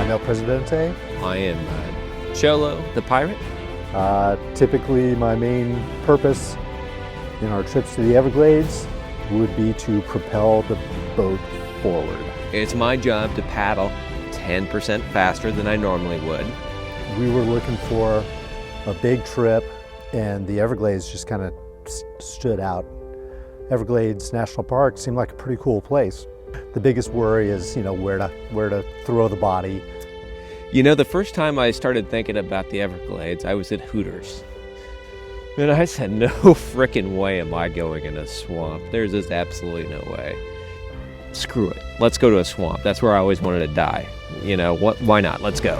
I'm El Presidente. I am Cholo, the pirate. Typically, my main purpose in our trips to the Everglades would be to propel the boat forward. It's my job to paddle 10% faster than I normally would. We were looking for a big trip, and the Everglades just kind of stood out. Everglades National Park seemed like a pretty cool place. The biggest worry is, where to throw the body. The first time I started thinking about the Everglades, I was at Hooters. And I said, no frickin' way am I going in a swamp. There's just absolutely no way. Screw it. Let's go to a swamp. That's where I always wanted to die. Why not? Let's go.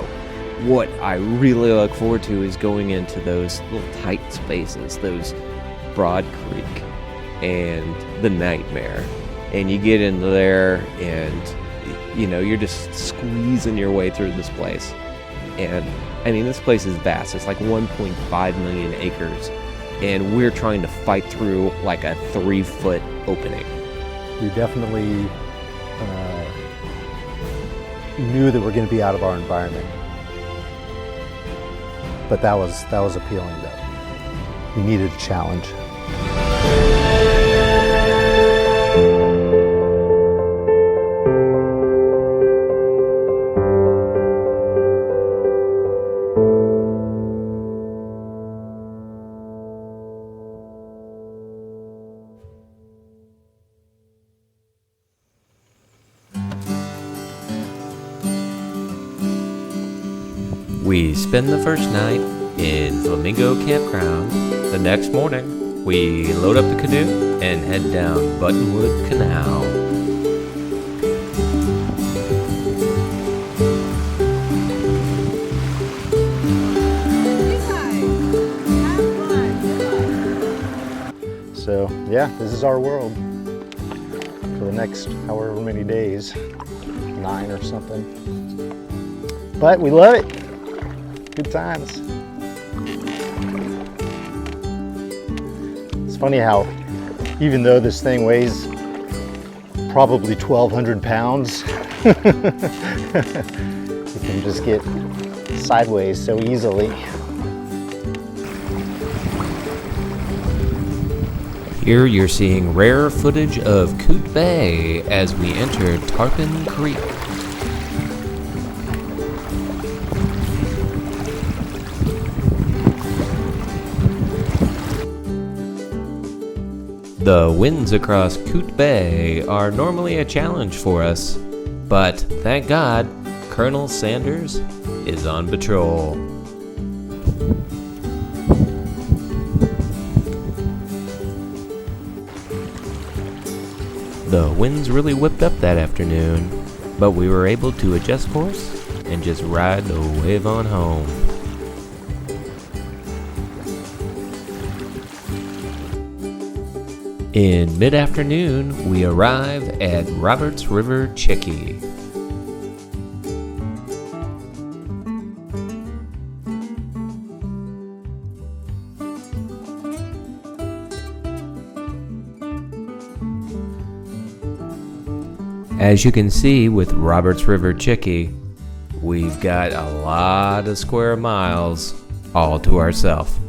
What I really look forward to is going into those little tight spaces, those Broad Creek and the Nightmare. And you get into there and, you're just squeezing your way through this place. And, this place is vast. It's like 1.5 million acres. And we're trying to fight through like a 3-foot opening. We definitely knew that we're going to be out of our environment. But that was appealing, though. We needed a challenge. We spend the first night in Flamingo Campground. The next morning, we load up the canoe and head down Buttonwood Canal. So, yeah, this is our world for the next however many days, 9 or something. But we love it. Good times. It's funny how, even though this thing weighs probably 1,200 pounds, you can just get sideways so easily. Here you're seeing rare footage of Coot Bay as we enter Tarpon Creek. The winds across Coot Bay are normally a challenge for us, but thank God, Colonel Sanders is on patrol. The winds really whipped up that afternoon, but we were able to adjust course and just ride the wave on home. In mid-afternoon, we arrive at Roberts River Chickie. As you can see with Roberts River Chickie, we've got a lot of square miles all to ourselves.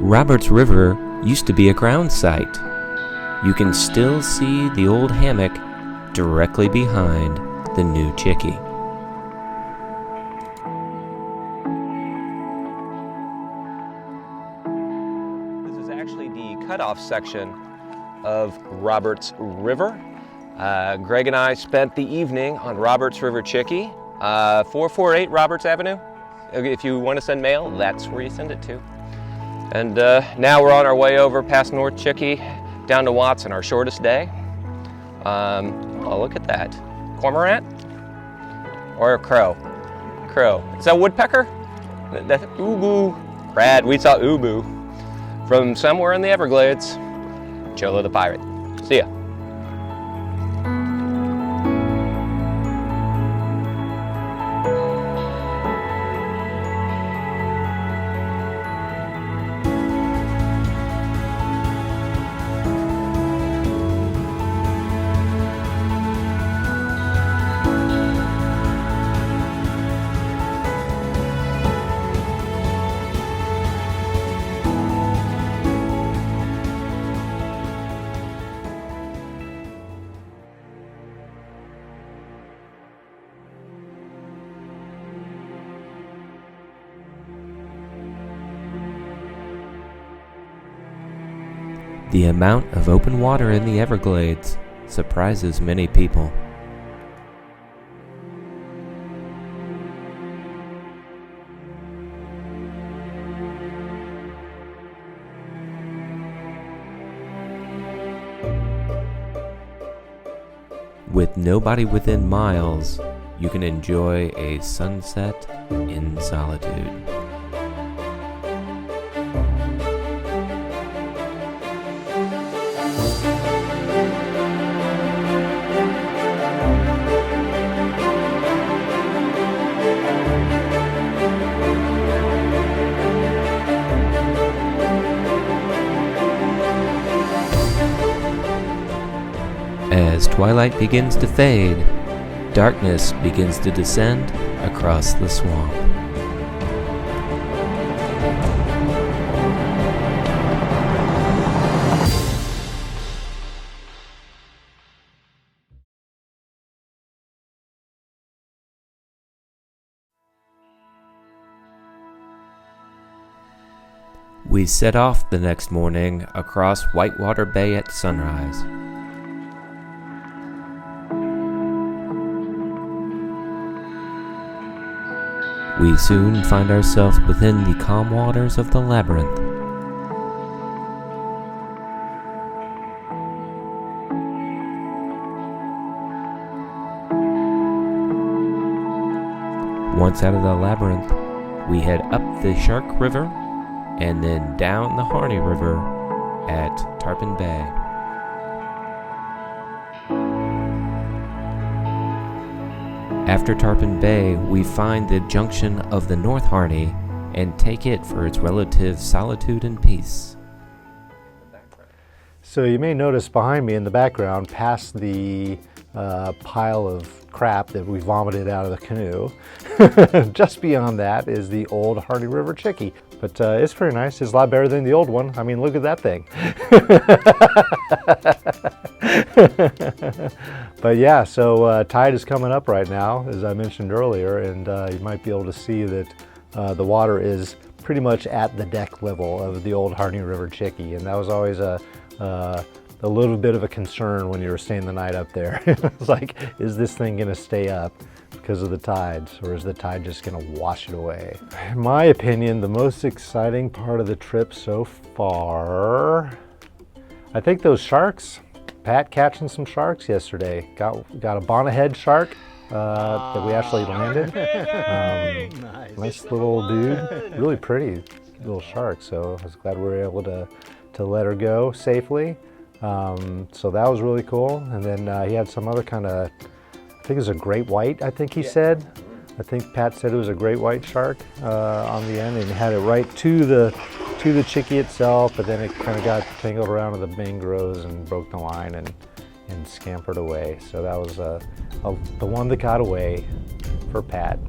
Roberts River used to be a ground site. You can still see the old hammock directly behind the new Chickie. This is actually the cutoff section of Roberts River. Greg and I spent the evening on Roberts River Chickie, 448 Roberts Avenue. If you want to send mail, that's where you send it to. And now we're on our way over past North Chickee down to Watson, our shortest day. Oh, look at that. Cormorant? Or a crow? Crow. Is that woodpecker? That's ubu. Brad, we saw ubu from somewhere in the Everglades. Cholo the pirate. See ya. The amount of open water in the Everglades surprises many people. With nobody within miles, you can enjoy a sunset in solitude. As twilight begins to fade, darkness begins to descend across the swamp. We set off the next morning across Whitewater Bay at sunrise. We soon find ourselves within the calm waters of the labyrinth. Once out of the labyrinth, we head up the Shark River and then down the Harney River at Tarpon Bay. After Tarpon Bay, we find the junction of the North Harney and take it for its relative solitude and peace. So you may notice behind me in the background, past the pile of crap that we vomited out of the canoe, just beyond that is the old Harney River Chickee. But it's pretty nice. It's a lot better than the old one. I mean, look at that thing. But yeah, so tide is coming up right now, as I mentioned earlier, and you might be able to see that the water is pretty much at the deck level of the old Harney River Chickee, and that was always a little bit of a concern when you were staying the night up there. It's like, is this thing gonna stay up because of the tides, or is the tide just gonna wash it away? In my opinion, the most exciting part of the trip so far, I think those sharks. Pat catching some sharks yesterday. Got a bonnethead shark that we actually landed. Nice little dude, really pretty little shark. So I was glad we were able to let her go safely. So that was really cool. And then he had some other kind of, I think it was a great white, I think he said. I think Pat said it was a great white shark on the end, and he had it right to the Chickee itself, but then it kind of got tangled around in the mangroves and broke the line and scampered away. So that was the one that got away for Pat.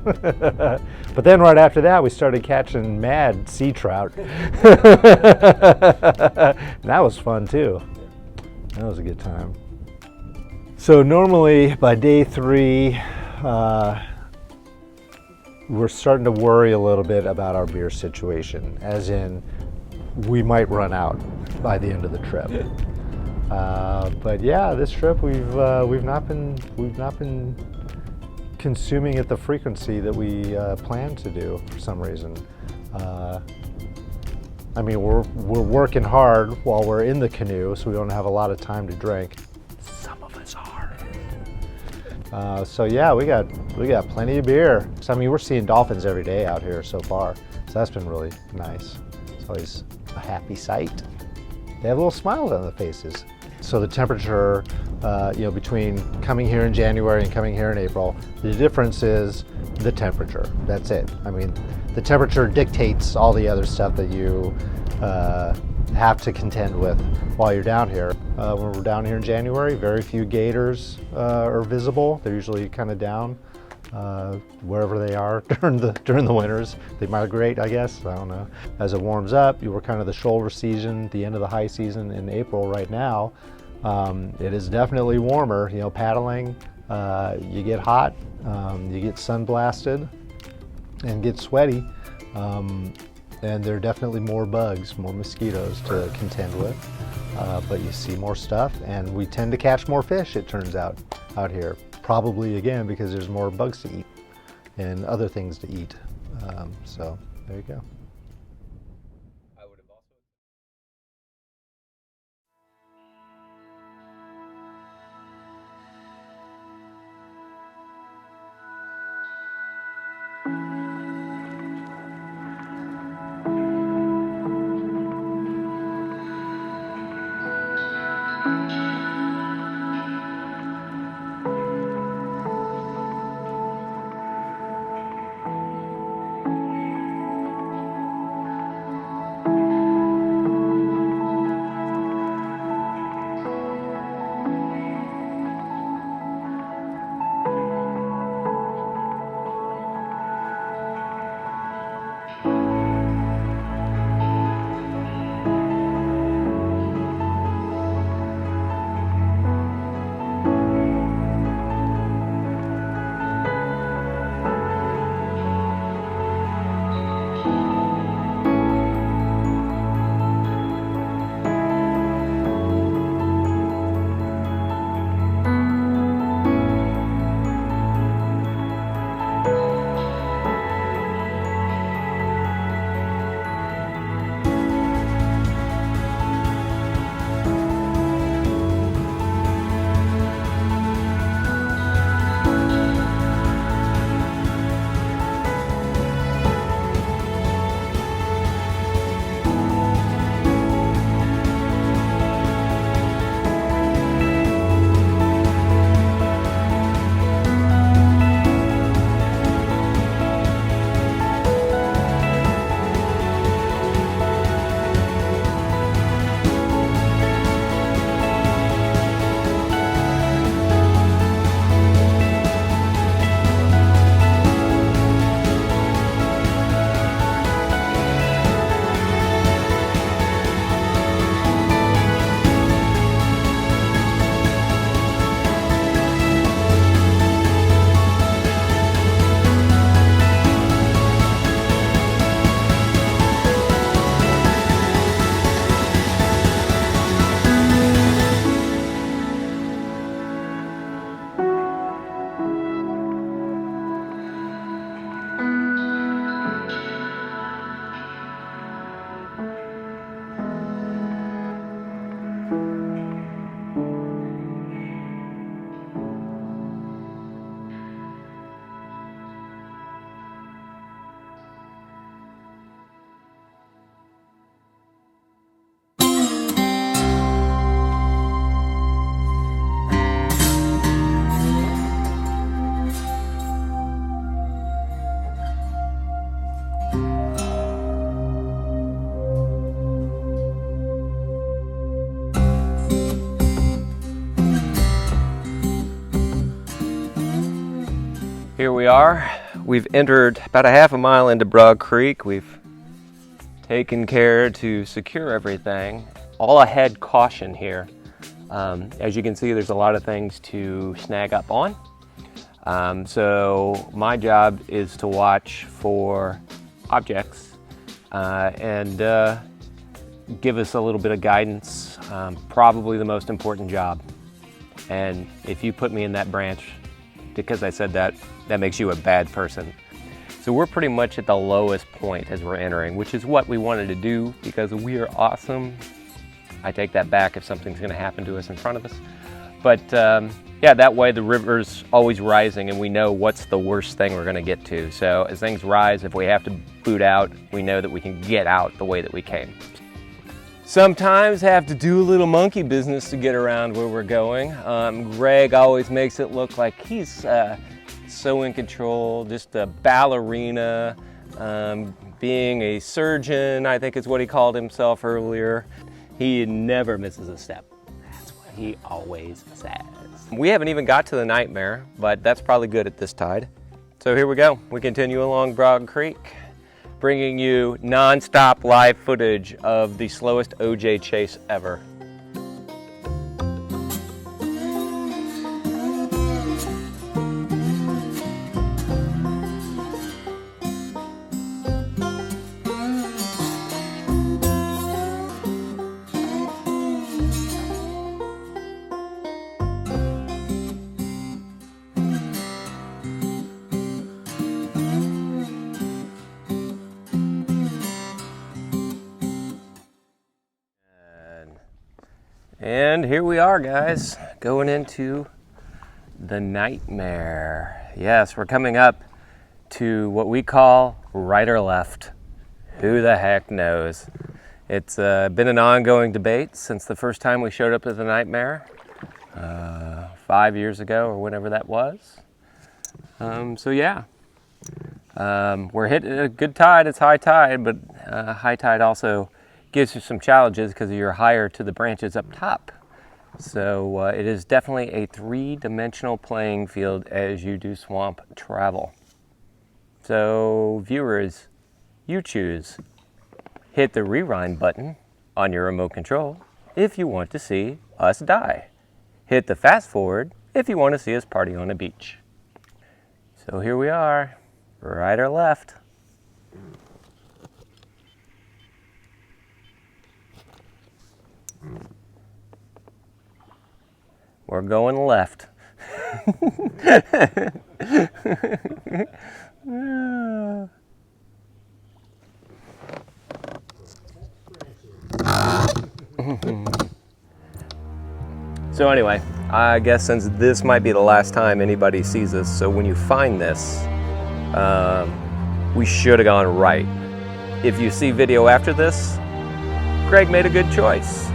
But then right after that, we started catching mad sea trout. That was fun too. That was a good time. So normally by day 3, we're starting to worry a little bit about our beer situation, as in we might run out by the end of the trip. But yeah, this trip we've not been consuming at the frequency that we planned to do for some reason. I mean, we're working hard while we're in the canoe, so we don't have a lot of time to drink. Some of us are. So yeah, we got plenty of beer. So, I mean, we're seeing dolphins every day out here so far, so that's been really nice. It's always a happy sight. They have little smiles on their faces. So the temperature, between coming here in January and coming here in April, the difference is the temperature. That's it. I mean, the temperature dictates all the other stuff that you have to contend with while you're down here. When we're down here in January, very few gators are visible. They're usually kind of down wherever they are during the winters. They migrate, I guess. I don't know. As it warms up, we're kind of the shoulder season, the end of the high season in April right now. It is definitely warmer. You know, paddling, you get hot, you get sun blasted, and get sweaty. And there are definitely more bugs, more mosquitoes to contend with. But you see more stuff, and we tend to catch more fish, it turns out, out here. Probably, again, because there's more bugs to eat and other things to eat. So there you go. Here we are. We've entered about a half a mile into Broad Creek. We've taken care to secure everything. All ahead caution here. As you can see, there's a lot of things to snag up on. So my job is to watch for objects and give us a little bit of guidance, probably the most important job. And if you put me in that branch, because I said that, that makes you a bad person. So we're pretty much at the lowest point as we're entering, which is what we wanted to do because we are awesome. I take that back if something's gonna happen to us in front of us. But yeah, that way the river's always rising and we know what's the worst thing we're gonna get to. So as things rise, if we have to boot out, we know that we can get out the way that we came. Sometimes have to do a little monkey business to get around where we're going. Greg always makes it look like he's so in control, just a ballerina, being a surgeon, I think is what he called himself earlier. He never misses a step. That's what he always says. We haven't even got to the Nightmare, but that's probably good at this tide. So here we go. We continue along Broad Creek, bringing you non-stop live footage of the slowest OJ chase ever. And here we are, guys, going into the Nightmare. Yes, we're coming up to what we call right or left. Who the heck knows? It's been an ongoing debate since the first time we showed up at the Nightmare, 5 years ago or whenever that was. So yeah, we're hitting a good tide. It's high tide, but high tide also gives you some challenges because you're higher to the branches up top. So it is definitely a three-dimensional playing field as you do swamp travel. So viewers, you choose. Hit the rewind button on your remote control if you want to see us die. Hit the fast forward if you want to see us party on a beach. So here we are, right or left. We're going left. So anyway, I guess since this might be the last time anybody sees us, so when you find this, we should have gone right. If you see video after this, Craig made a good choice.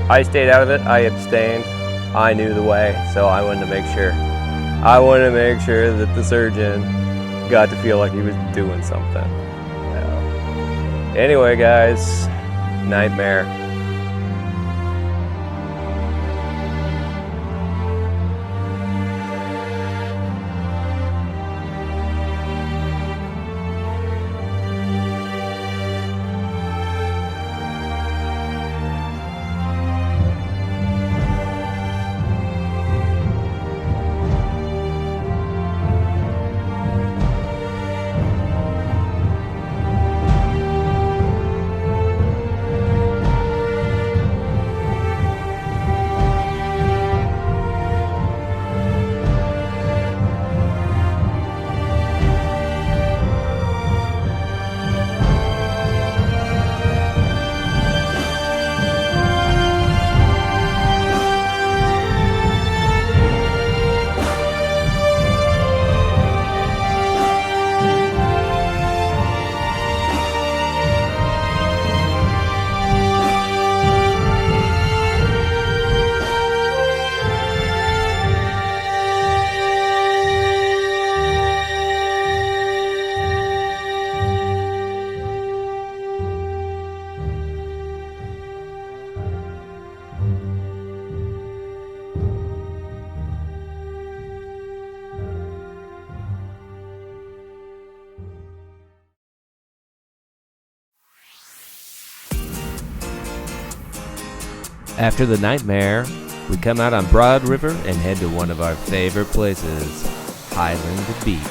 I stayed out of it, I abstained. I knew the way, so I wanted to make sure. I wanted to make sure that the surgeon got to feel like he was doing something. So, anyway, guys, Nightmare. After the Nightmare, we come out on Broad River and head to one of our favorite places, Highland Beach.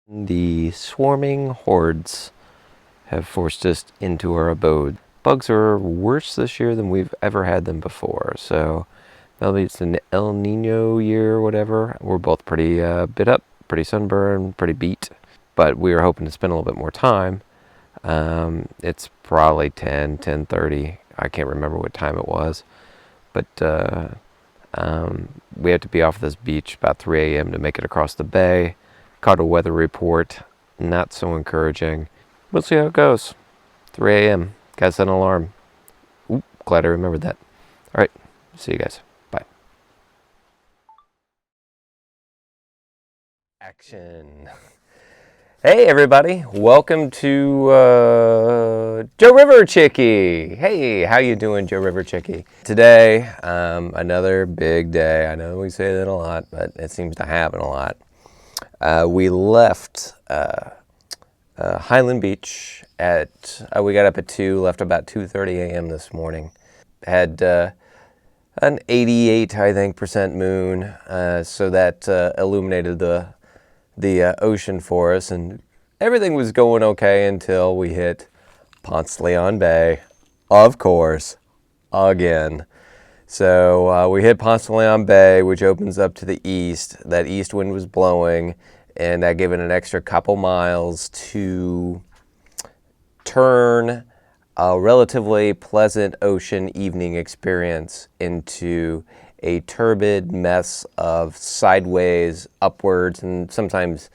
The swarming hordes have forced us into our abode. Bugs are worse this year than we've ever had them before, so maybe it's an El Nino year or whatever. We're both pretty bit up, pretty sunburned, pretty beat, but we were hoping to spend a little bit more time. It's probably 10:30. I can't remember what time it was, but we had to be off this beach about 3 a.m. to make it across the bay. Caught a weather report, not so encouraging. We'll see how it goes. 3 a.m. Gotta set an alarm. Oop, glad I remembered that. All right, see you guys. Bye. Action. Hey everybody, welcome to Joe River Chickie. Hey, how you doing, Joe River Chickie? Today, another big day. I know we say that a lot, but it seems to happen a lot. We left Highland Beach at, we got up at 2, left about 2:30 a.m. this morning. Had an 88, I think, percent moon, so that illuminated the ocean for us, and everything was going okay until we hit Ponce de Leon Bay, of course, again. So we hit Ponce de Leon Bay, which opens up to the east. That east wind was blowing, and that gave it an extra couple miles to turn a relatively pleasant ocean evening experience into a turbid mess of sideways, upwards, and sometimes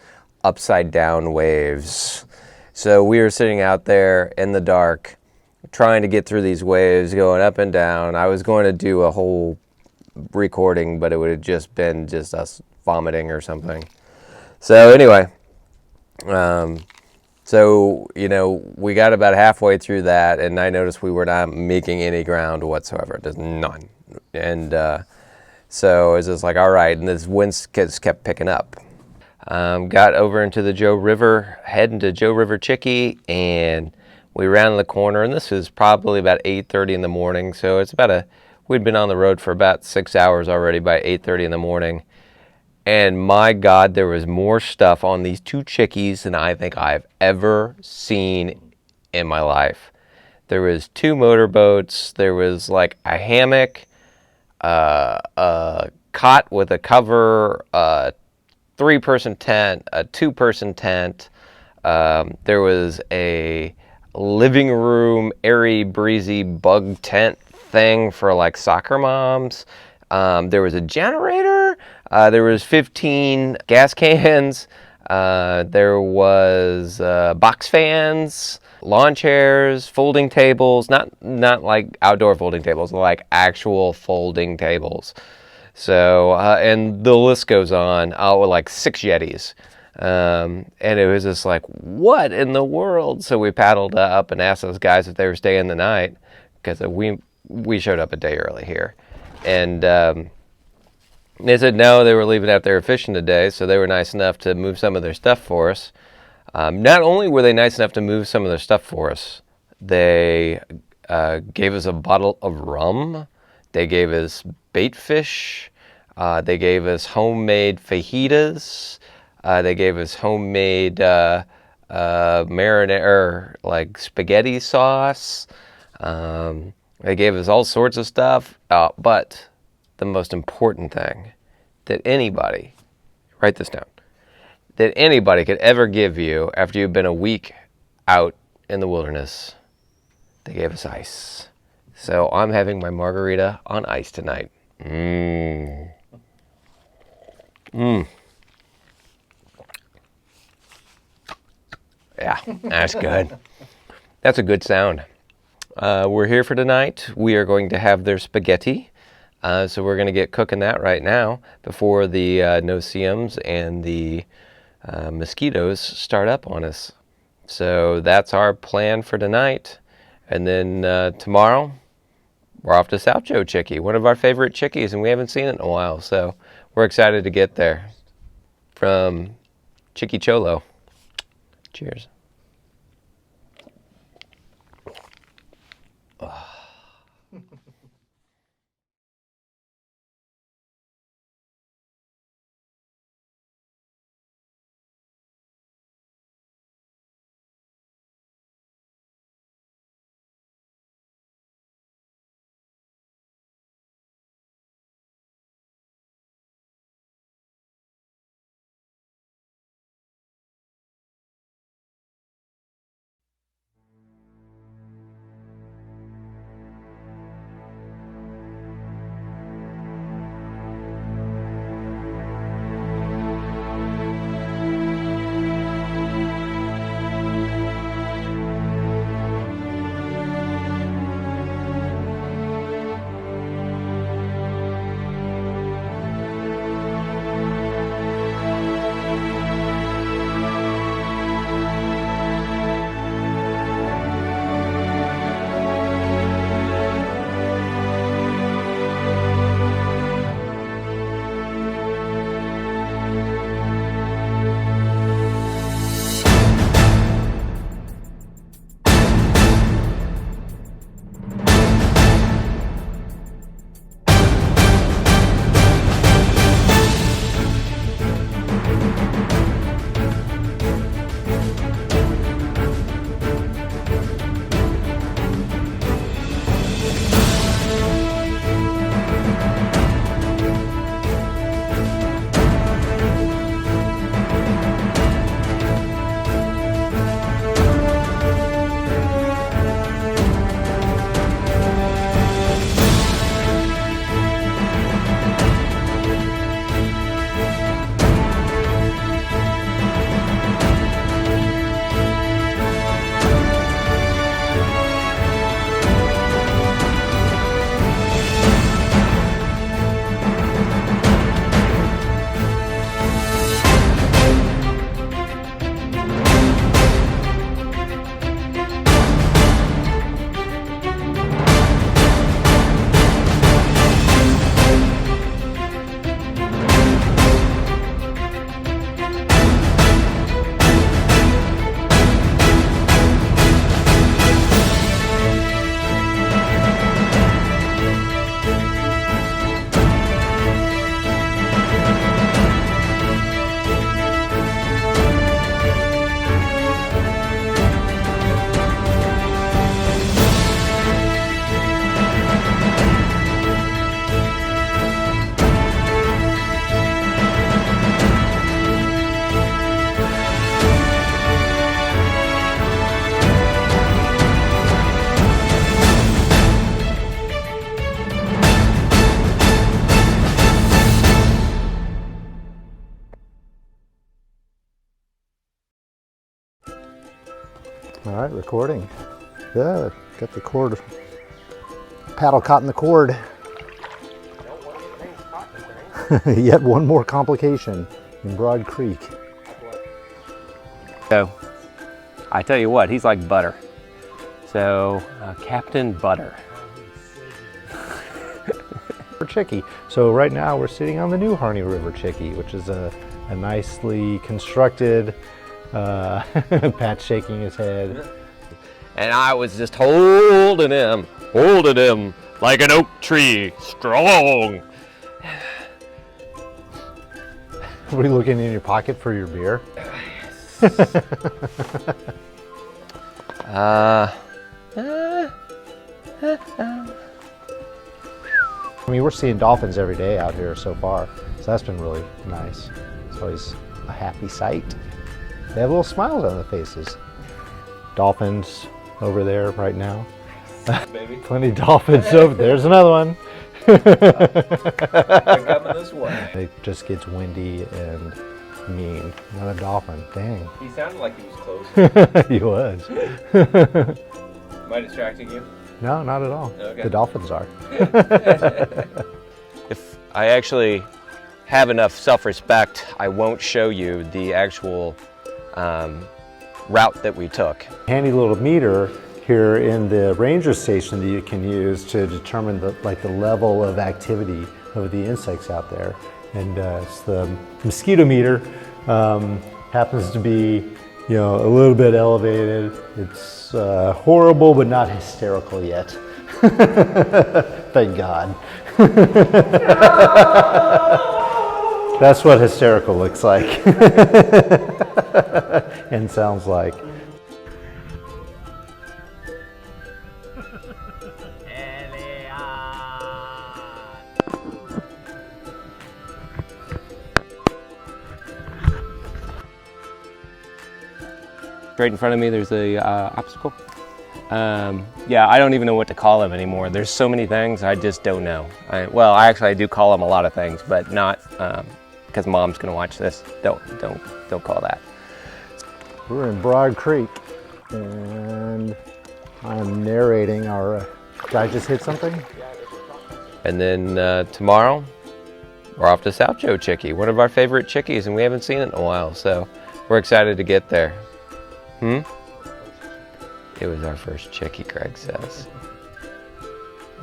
upside down waves. So we were sitting out there in the dark, trying to get through these waves, going up and down. I was going to do a whole recording, but it would have just been just us vomiting or something. So anyway, so, you know, we got about halfway through that, and I noticed we were not making any ground whatsoever. There's none. And so it was just like, all right, and this wind just kept picking up. Got over into the Joe River, heading to Joe River Chickie, and we rounded the corner, and this was probably about 8:30 in the morning, so it's about we'd been on the road for about 6 hours already by 8:30 in the morning. And my God, there was more stuff on these two chickies than I think I've ever seen in my life. There was 2 motorboats. There was like a hammock, a cot with a cover, a 3-person tent, a 2-person tent. There was a living room, airy, breezy bug tent thing for like soccer moms. There was a generator. There was 15 gas cans. There was box fans, lawn chairs, folding tables, not like outdoor folding tables, like actual folding tables. So, and the list goes on, like 6 Yetis. And it was just like, what in the world? So we paddled up and asked those guys if they were staying the night, because we showed up a day early here. And they said no, they were leaving out there fishing today, so they were nice enough to move some of their stuff for us. Not only were they nice enough to move some of their stuff for us, they gave us a bottle of rum, they gave us bait fish, they gave us homemade fajitas, they gave us homemade marinara, like spaghetti sauce. They gave us all sorts of stuff, but the most important thing that anybody, write this down, that anybody could ever give you after you've been a week out in the wilderness, they gave us ice. So I'm having my margarita on ice tonight. Yeah, that's good. That's a good sound. We're here for tonight. We are going to have their spaghetti. So we're going to get cooking that right now before the no-see-ums and the mosquitoes start up on us. So that's our plan for tonight. And then tomorrow, we're off to South Joe Chickie, one of our favorite chickies, and we haven't seen it in a while. So we're excited to get there. From Chickie Cholo. Cheers. All right, recording. Good. Got the cord. Paddle caught in the cord. Yet one more complication in Broad Creek. So, I tell you what, he's like butter. So, Captain Butter. Chickie. So right now we're sitting on the new Harney River Chickie, which is a nicely constructed, Pat's shaking his head. And I was just holding him like an oak tree, strong. Were you looking in your pocket for your beer? I mean, we're seeing dolphins every day out here so far, so that's been really nice. It's always a happy sight. They have little smiles on their faces. Dolphins over there right now. Baby. Plenty of dolphins over there. There's another one. They're coming this way. It just gets windy and mean. Not a dolphin. Dang. He sounded like he was close. He was. Am I distracting you? No, not at all. Okay. The dolphins are. If I actually have enough self-respect, I won't show you the actual route that we took. Handy little meter here in the ranger station that you can use to determine the level of activity of the insects out there. And it's the mosquito meter. Happens to be, you know, a little bit elevated. It's horrible, but not hysterical yet. Thank God. That's what hysterical looks like and sounds like. Right in front of me, there's a obstacle. Yeah, I don't even know what to call them anymore. There's so many things, I just don't know. I do call them a lot of things, but not because Mom's gonna watch this. Don't call that. We're in Broad Creek, and I'm narrating our. Guy just hit something. And then tomorrow, we're off to South Joe Chickie, one of our favorite chickies, and we haven't seen it in a while, so we're excited to get there. It was our first chickie, Greg says.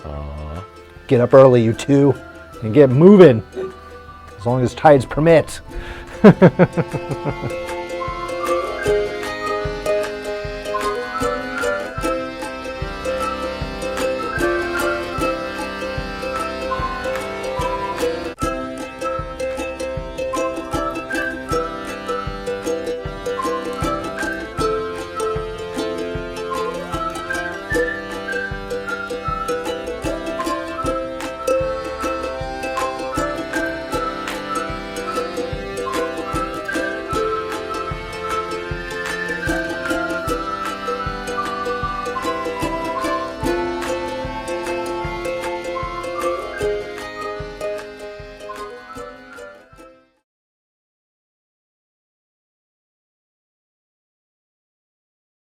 Aww. Get up early, you two, and get moving, as long as tides permit.